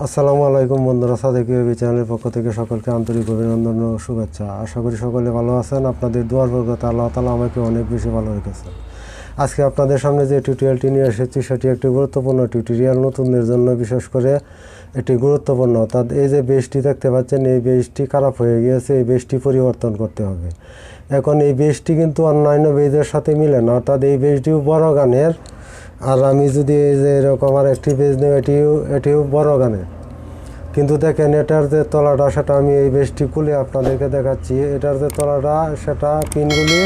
আসসালামু আলাইকুম বন্ধুরা, সাদাকেয়ব চ্যানেলের পক্ষ থেকে সকলকে আন্তরিক অভিনন্দন ও শুভেচ্ছা। আশা করি সকলে ভালো আছেন। আপনাদের দোয়ার বরকতে আল্লাহ তাআলা আমাকে অনেক বেশি ভালো রেখেছেন। আজকে আপনাদের সামনে যে টিউটোরিয়ালটি নিয়ে এসেছি সেটি একটি গুরুত্বপূর্ণ টিউটোরিয়াল, নতুনদের জন্য বিশেষ করে এটি গুরুত্বপূর্ণ। অর্থাৎ এই যে বেসটি দেখতে পাচ্ছেন, এই বেসটি খারাপ হয়ে গিয়েছে, এই বেসটি পরিবর্তন করতে হবে। এখন এই বেসটি কিন্তু অন্যান্য বেজের সাথে মিলে না, অর্থাৎ এই বেসটিও বড় গানের। আর আমি যদি এই যে এরকম আর একটি বেজ নেই, এটিও বড় গানের, কিন্তু দেখেন এটার যে তলাটা সেটা আমি এই বেসটি খুলে আপনাদেরকে দেখাচ্ছি। এটার যে তলাটা সেটা পিনগুলি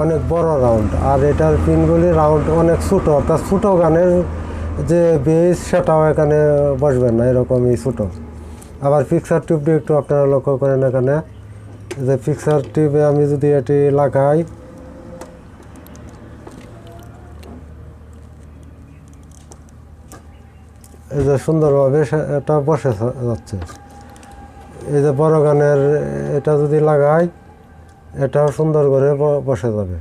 অনেক বড় রাউন্ড, আর এটার পিনগুলি রাউন্ড অনেক ছোটো, অর্থাৎ ছোটো গানের যে বেস সেটাও এখানে বসবেন না, এরকমই ছোটো। আবার ফিক্সার টিউবটি একটু আপনারা লক্ষ্য করেন, এখানে যে ফিক্সার টিউবে আমি যদি এটি লাগাই, এই যে সুন্দরভাবে এটা বসে যাচ্ছে। এই যে বড় গানের এটা যদি লাগাই, এটাও সুন্দর করে বসে যাবে।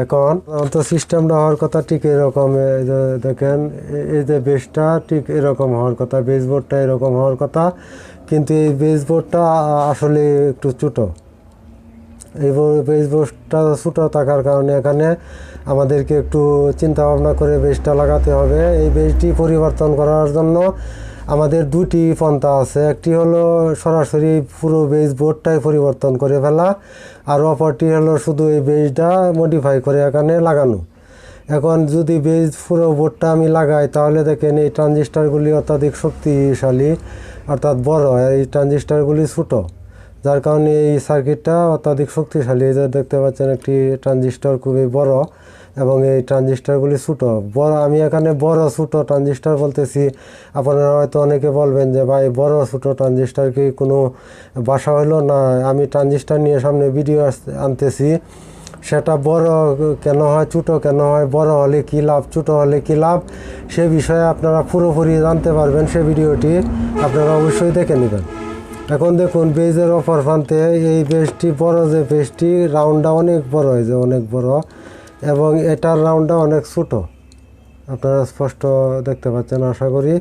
এখন তো সিস্টেমটা হওয়ার কথা ঠিক এরকম, এই যে দেখেন এই যে বেসটা ঠিক এরকম হওয়ার কথা, বেসবোর্ডটা এরকম হওয়ার কথা, কিন্তু এই বেসবোর্ডটা আসলে একটু ছোটো। এই বেসবোর্ডটা ছোটো থাকার কারণে এখানে আমাদেরকে একটু চিন্তা ভাবনা করে বেসটা লাগাতে হবে। এই বেসটি পরিবর্তন করার জন্য আমাদের দুটি পন্থা আছে। একটি হলো সরাসরি পুরো বেসবোর্ডটাই পরিবর্তন করে ফেলা, আর অপরটি হলো শুধু এই বেসটা মডিফাই করে এখানে লাগানো। এখন যদি বেস পুরো বোর্ডটা আমি লাগাই, তাহলে দেখেন এই ট্রানজিস্টারগুলি অত্যাধিক শক্তিশালী, অর্থাৎ বড়, এই ট্রানজিস্টারগুলি ছোটো, যার কারণে এই সার্কিটটা অত্যাধিক শক্তিশালী। এই যে দেখতে পাচ্ছেন একটি ট্রানজিস্টর খুবই বড় এবং এই ট্রানজিস্টারগুলি ছোটো বড়। আমি এখানে বড় ছোটো ট্রানজিস্টার বলতেছি, আপনারা হয়তো অনেকে বলবেন যে ভাই বড় ছোটো ট্রানজিস্টার কি কোনো বাসা হলো না? আমি ট্রানজিস্টার নিয়ে সামনে ভিডিও আনতেছি, সেটা বড় কেন হয়, ছোটো কেন হয়, বড় হলে কী লাভ, ছোটো হলে কী লাভ, সে বিষয়ে আপনারা পুরোপুরি জানতে পারবেন। সে ভিডিওটি আপনারা অবশ্যই দেখে নেবেন। এখন দেখুন বেজের অপর প্রান্তে এই বেসটি বড়, যে বেসটি রাউন্ডটা অনেক বড় হয়েছে, অনেক বড়, এবং এটার রাউন্ডটা অনেক ছোটো, আপনারা স্পষ্ট দেখতে পাচ্ছেন আশা করি।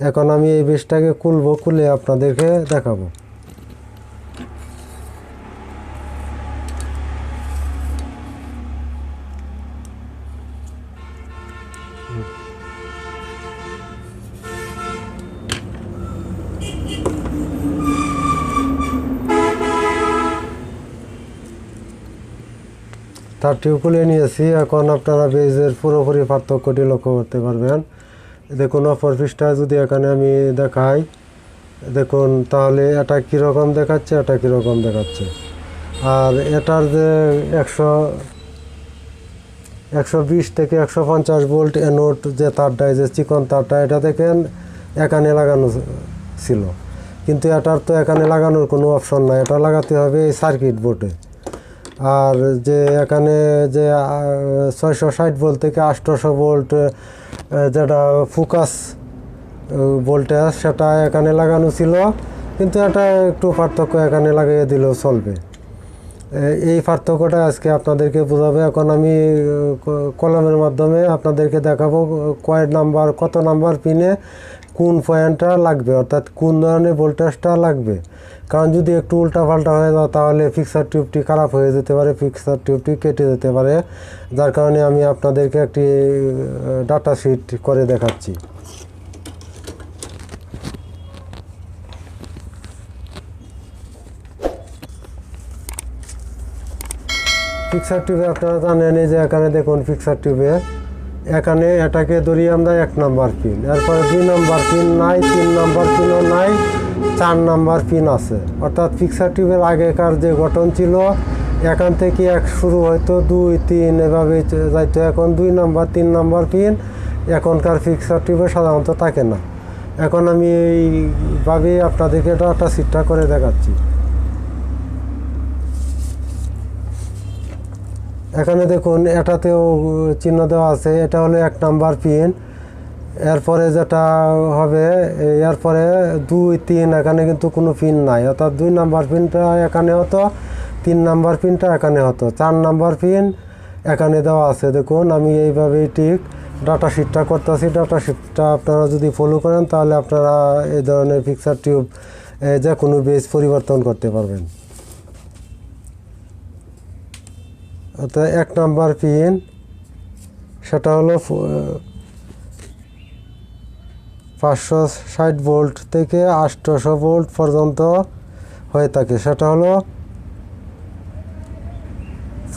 এখন আমি এই বেসটাকে খুলে আপনাদেরকে দেখাবো। তারটিও খুলে নিয়েছি। এখন আপনারা বেজের পুরোপুরি পার্থক্যটি লক্ষ্য করতে পারবেন। দেখুন অপর পৃষ্ঠায় যদি এখানে আমি দেখাই, দেখুন তাহলে এটা কীরকম দেখাচ্ছে, এটা কীরকম দেখাচ্ছে। আর এটার যে 120 থেকে 150 ভোল্ট অ্যানোড যে তারটা, যে চিকন তারটা, এটা দেখেন এখানে লাগানো ছিল, কিন্তু এটার তো এখানে লাগানোর কোনো অপশন নাই, এটা লাগাতে হবে এই সার্কিট বোর্ডে। আর যে এখানে যে 660 ভোল্ট থেকে 800 ভোল্ট যেটা ফোকাস ভোল্টেজ, সেটা এখানে লাগানো ছিল, কিন্তু এটা একটু পার্থক্য এখানে লাগিয়ে দিলেও চলবে। এই পার্থক্যটা আজকে আপনাদেরকে বোঝাবে। এখন আমি কলমের মাধ্যমে আপনাদেরকে দেখাবো কয় নাম্বার, কত নাম্বার পিনে কোন পয়েন্টটা লাগবে, অর্থাৎ কোন ধরনের ভোল্টেজটা লাগবে। কারণ যদি একটু উল্টাপাল্টা হয়ে যায়, তাহলে ফিক্সার টিউবটি খারাপ হয়ে যেতে পারে, ফিক্সার টিউবটি কেটে যেতে পারে। যার কারণে আমি আপনাদেরকে একটি ডাটা শিট করে দেখাচ্ছি। ফিক্সার টিউবে আপনারা জানেন যে এখানে দেখুন ফিক্সার টিউবে এখানে এটাকে ধরি আমরা 1 নাম্বার পিন, এরপরে 2 নাম্বার পিন নাই, 3 নাম্বার পিনও নাই, 4 নাম্বার পিন আছে। অর্থাৎ ফিক্সার টিউবের আগেকার যে গঠন ছিল, এখান থেকে এক শুরু হয়তো 2, 3 এভাবে যাইতো। এখন 2 নাম্বার, 3 নাম্বার পিন এখনকার ফিক্সার টিউবে সাধারণত থাকে না। এখন আমি এইভাবে আপনাদেরকে ডাটা শিটটা করে দেখাচ্ছি। এখানে দেখুন এটাতেও চিহ্ন দেওয়া আছে, এটা হলো 1 নাম্বার পিন। এরপরে যেটা হবে, এরপরে 2, 3 এখানে কিন্তু কোনো পিন নাই, অর্থাৎ 2 নাম্বার পিনটা এখানে হতো, 3 নাম্বার পিনটা এখানে হতো, 4 নাম্বার পিন এখানে দেওয়া আছে। দেখুন আমি এইভাবেই ঠিক ডাটা শিটটা করতেছি। ডাটা শিটটা আপনারা যদি ফলো করেন তাহলে আপনারা এই ধরনের পিকচার টিউব যে কোনো বেজ পরিবর্তন করতে পারবেন। অর্থাৎ 1 নাম্বার পিন সেটা হলো 560 ভোল্ট থেকে 800 ভোল্ট পর্যন্ত হয়ে থাকে, সেটা হলো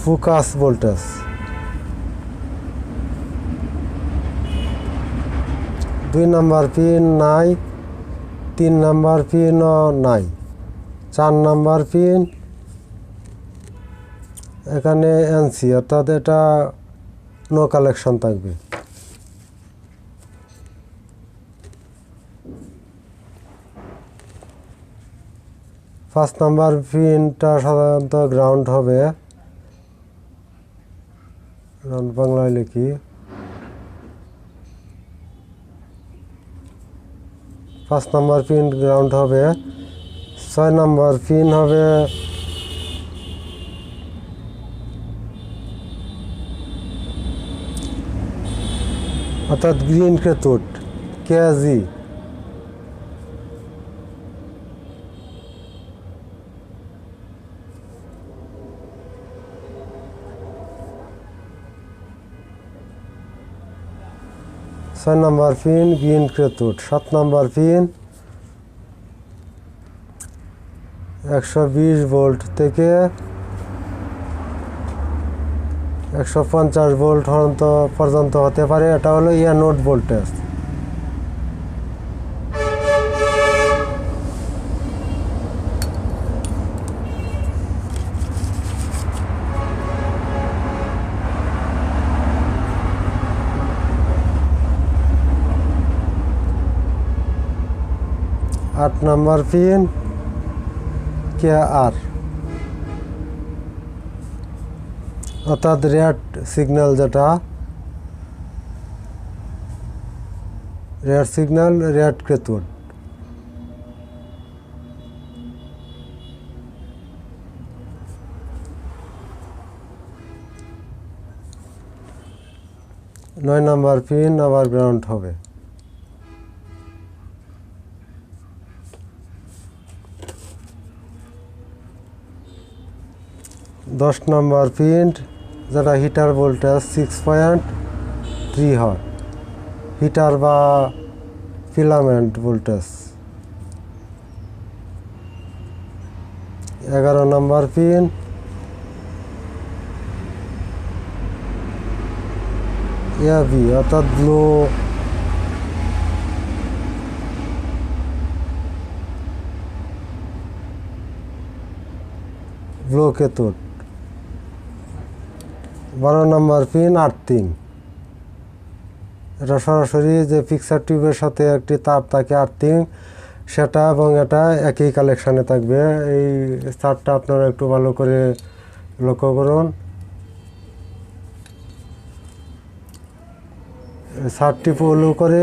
ফোকাস ভোল্টেজ। 2 নাম্বার পিন নাই, 3 নাম্বার পিনও নাই, 4 নাম্বার পিন এখানে এনসি, অর্থাৎ এটা নো কালেকশন থাকবে। 5 নাম্বার পিনটা সাধারণত গ্রাউন্ড হবে, বাংলায় লিখি। 5 নাম্বার পিন গ্রাউন্ড হবে। 6 নাম্বার পিন হবে অর্থাৎ green cathode KG. 6 number pin green cathode. 7 number pin 120 volt থেকে 150 ভোল্ট পর্যন্ত হতে পারে, এটা হলো anode voltage. 8 number pin KR, অর্থাৎ রেড সিগন্যাল, যেটা red signal red cathode. 9 number pin আবার গ্রাউন্ড হবে। 10 নাম্বার পিন যেটা হিটার ভোল্টেজ 6.3 হয়, হিটার বা filament voltage. 11 number pin A B, অর্থাৎ blue cathode. 12 number pin earthing, এটা সরাসরি যে পিকচার টিউবের সাথে একটি তার থাকে আর্থিং, সেটা এবং এটা একই কালেকশানে থাকবে। এই তারটা আপনারা একটু ভালো করে লক্ষ্য করুন। সারটি ফলো করে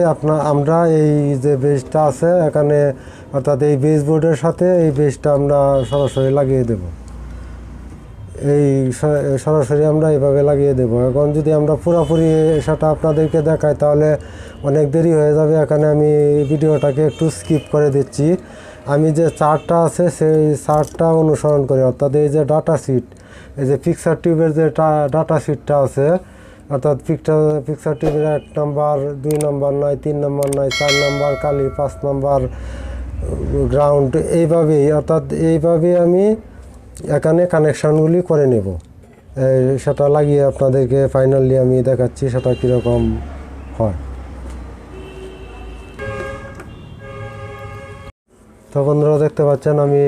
আমরা এই যে বেজটা আছে এখানে, অর্থাৎ এই বেজ বোর্ডের সাথে এই বেজটা আমরা সরাসরি লাগিয়ে দেব। এই সরাসরি আমরা এইভাবে লাগিয়ে দেব। এখন যদি আমরা পুরোপুরি সেটা আপনাদেরকে দেখাই তাহলে অনেক দেরি হয়ে যাবে। এখানে আমি ভিডিওটাকে একটু স্কিপ করে দিচ্ছি। আমি যে চার্টটা আছে সেই চার্টটা অনুসরণ করে, অর্থাৎ এই যে ডাটা শিট, এই যে পিকচার টিউবের যে ডাটা শিটটা আছে, অর্থাৎ পিকচার টিউবের 1 নাম্বার 2 নাম্বার নয়, 3 নাম্বার নয়, 4 নাম্বার কালি, 5 নাম্বার গ্রাউন্ড, এইভাবেই অর্থাৎ এইভাবেই আমি এখানে কানেকশানগুলি করে নেব। সেটা লাগিয়ে আপনাদেরকে ফাইনালি আমি দেখাচ্ছি সেটা কীরকম হয়। তো বন্ধুরা দেখতে পাচ্ছেন আমি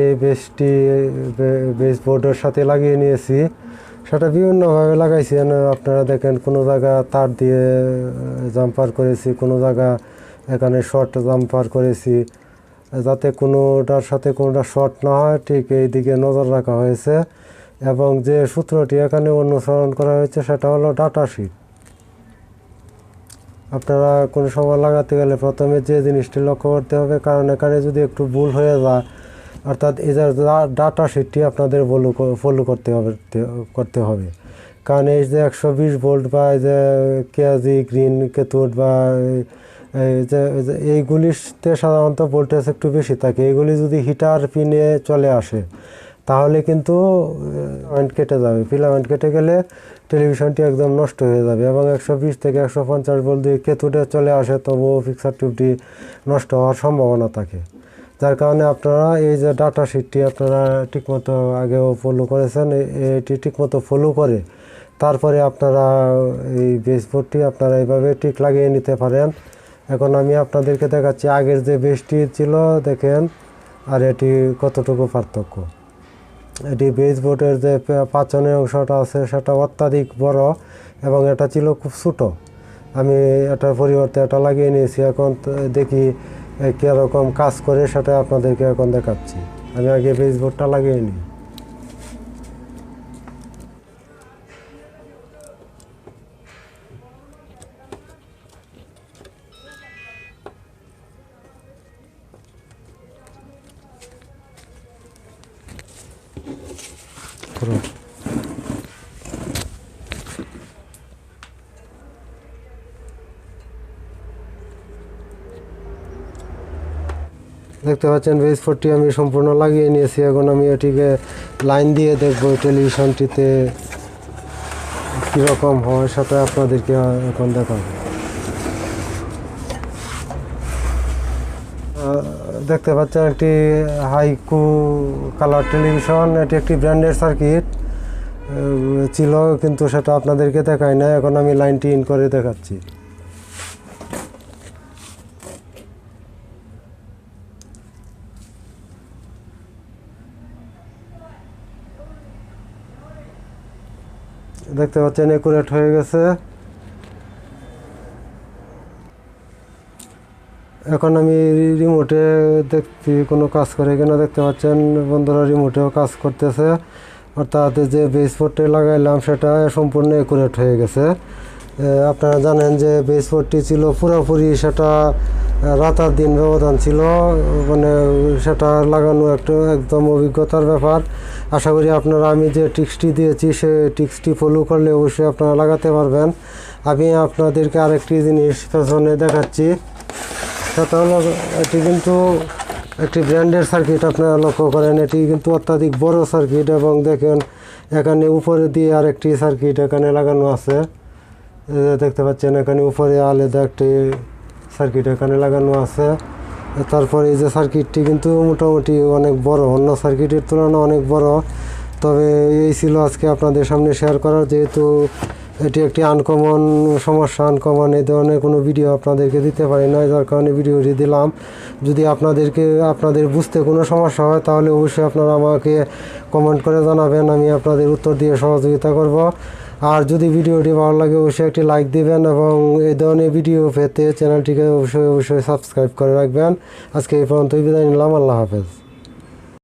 বেস বোর্ডের সাথে লাগিয়ে নিয়েছি। সেটা বিভিন্নভাবে লাগাইছি। আপনারা দেখেন কোনো জায়গা তার দিয়ে জাম্পার করেছি, কোনো জায়গা এখানে শর্ট জাম্পার করেছি, যাতে কোনোটার সাথে কোনোটা শর্ট না হয় ঠিক এই দিকে নজর রাখা হয়েছে। এবং যে সূত্রটি এখানে অনুসরণ করা হয়েছে সেটা হলো ডাটা শিট। আপনারা কোনো সময় লাগাতে গেলে প্রথমে যে জিনিসটি লক্ষ্য করতে হবে, কারণ এখানে যদি একটু ভুল হয়ে যায়, অর্থাৎ এই যে ডাটা শিটটি আপনাদের ফলো করতে হবে। কারণ এই যে 120 ভোল্ট বা এই যে কেজি গ্রিন কেথোড বা এইগুলিতে সাধারণত ভোল্টেজ একটু বেশি থাকে। এইগুলি যদি হিটার পিনে চলে আসে তাহলে কিন্তু ফিলামেন্ট কেটে যাবে। ফিলামেন্ট কেটে গেলে টেলিভিশনটি একদম নষ্ট হয়ে যাবে। এবং 120 থেকে 150 ভোল্ট যদি কেথোডে চলে আসে তবুও ফিক্সার টিউবটি নষ্ট হওয়ার সম্ভাবনা থাকে। যার কারণে আপনারা এই যে ডাটা শিটটি আপনারা ঠিকমতো আগেও ফলো করেছেন, এটি ঠিকমতো ফলো করে তারপরে আপনারা এই বেসবোর্ডটি আপনারা এইভাবে ঠিক লাগিয়ে নিতে পারেন। এখন আমি আপনাদেরকে দেখাচ্ছি আগের যে বেসটি ছিল দেখেন আর এটি কতটুকু পার্থক্য। এটি বেসবোর্ডের যে পাঁচনের অংশটা আছে সেটা অত্যাধিক বড় এবং এটা ছিল খুব ছোটো। আমি এটার পরিবর্তে এটা লাগিয়ে নিয়েছি। এখন দেখি কীরকম কাজ করে সেটা আপনাদেরকে এখন দেখাচ্ছি। আমি আগে বেসবোর্ডটা লাগিয়ে নিই। দেখতে পাচ্ছেন বেসবোর্ডটি আমি সম্পূর্ণ লাগিয়ে নিয়েছি। এখন আমি এটিকে লাইন দিয়ে দেখব টেলিভিশনটিতে কীরকম হয় সেটা আপনাদেরকে এখন দেখাবো। দেখতে পাচ্ছেন একটি হাইকু কালার টেলিভিশন। এটি একটি ব্র্যান্ডের সার্কিট ছিল কিন্তু সেটা আপনাদেরকে দেখাই না। এখন আমি লাইনটি ইন করে দেখাচ্ছি। দেখতে পাচ্ছেন একুরেট হয়ে গেছে। এখন আমি রিমোটে দেখছি কোনো কাজ করে কিনা। দেখতে পাচ্ছেন বন্ধুরা রিমোটেও কাজ করতেছে, অর্থাৎ যে বেসবোর্ডটি লাগাইলাম সেটা সম্পূর্ণ একুরেট হয়ে গেছে। আপনারা জানেন যে বেসবোর্ডটি ছিল পুরোপুরি সেটা রাত আর দিন ব্যবধান ছিল, মানে সেটা লাগানো একদম অভিজ্ঞতার ব্যাপার। আশা করি আপনারা আমি যে টিক্সটি দিয়েছি সে টিক্সটি ফলো করলে অবশ্যই আপনারা লাগাতে পারবেন। আমি আপনাদেরকে আরেকটি জিনিস পেছনে দেখাচ্ছি, সেটা হলো এটি কিন্তু একটি ব্র্যান্ডের সার্কিট। আপনারা লক্ষ্য করেন এটি কিন্তু অত্যাধিক বড় সার্কিট এবং দেখেন এখানে উপরে দিয়ে আরেকটি সার্কিট এখানে লাগানো আছে। দেখতে পাচ্ছেন এখানে উপরে আলাদা একটি সার্কিট এখানে লাগানো আছে। তারপরে এই যে সার্কিটটি কিন্তু মোটামুটি অনেক বড়, অন্য সার্কিটের তুলনায় অনেক বড়। তবে এই ছিল আজকে আপনাদের সামনে শেয়ার করার, যেহেতু এটি একটি আনকমন সমস্যা, আনকমন এই ধরনের কোনো ভিডিও আপনাদেরকে দিতে পারি না, যার কারণে ভিডিওটি দিলাম। যদি আপনাদের বুঝতে কোনো সমস্যা হয় তাহলে অবশ্যই আপনারা আমাকে কমেন্ট করে জানাবেন, আমি আপনাদের উত্তর দিয়ে সহযোগিতা করব। আর যদি ভিডিওটি ভালো লাগে অবশ্যই একটি লাইক দিবেন এবং এই ধরনের ভিডিও পেতে চ্যানেলটিকে অবশ্যই সাবস্ক্রাইব করে রাখবেন। আজকে এই পর্যন্তই বিদায় নিলাম। আল্লাহ হাফেজ।